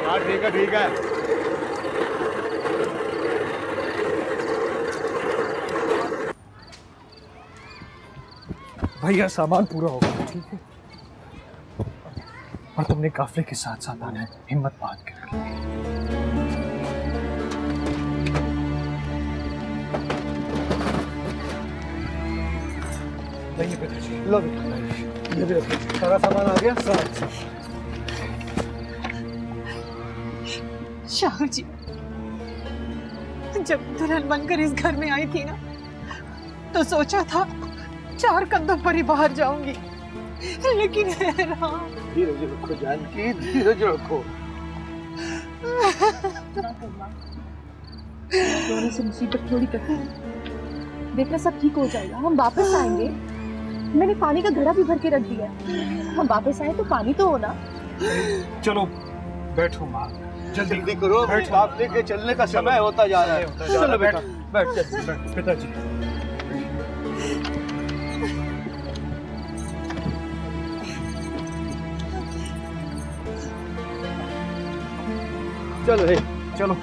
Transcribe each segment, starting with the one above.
हाँ ठीक है ठीक है। भैया सामान पूरा हो गया, ठीक है? और तुमने काफले के साथ साथ आना है, हिम्मत बांध के रखिए। नहीं पिताजी, लो बेटा, ये भी रखिए। सारा सामान आ गया, सारा। शाह जी, जब दुल्हन बनकर इस घर में आई थी ना, तो सोचा था 4 कदम पर ही बाहर जाऊंगी, लेकिन धीरज रखो जानकी, धीरज रखो। रोने से मुसीबत थोड़ी कटी। देखना सब ठीक हो जाएगा, हम वापस आएंगे। मैंने पानी का घड़ा भी भर के रख दिया। हम वापस आए तो पानी तो हो ना। चलो बैठो माँ, जल्दी करो, काफले के चलने का समय होता जा रहा है। चलो बेटा, बैठ पिताजी। चलो हे, चलो।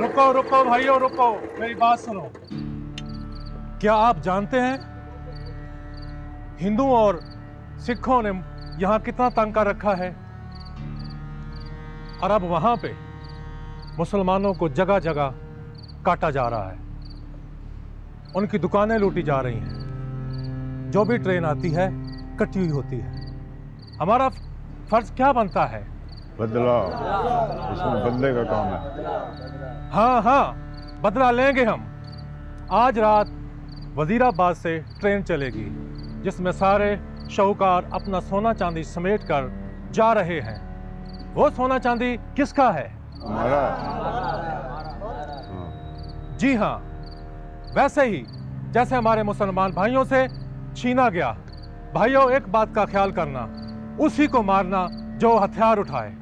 रुको रुको भाइयों, रुको, मेरी बात सुनो। क्या आप जानते हैं हिंदुओं और सिखों ने यहां कितना तंग कर रखा है? और अब वहां पे मुसलमानों को जगह जगह काटा जा रहा है, उनकी दुकानें लूटी जा रही हैं, जो भी ट्रेन आती है कटी हुई होती है। हमारा फर्ज क्या बनता है? बदला, इसमें बदले का काम है। हाँ हाँ, बदला लेंगे हम। आज रात वजीराबाद से ट्रेन चलेगी, जिसमें सारे शाहूकार अपना सोना चांदी समेट कर जा रहे हैं। वो सोना चांदी किसका है? हमारा। जी हाँ, वैसे ही जैसे हमारे मुसलमान भाइयों से छीना गया। भाइयों, एक बात का ख्याल करना, उसी को मारना जो हथियार उठाए।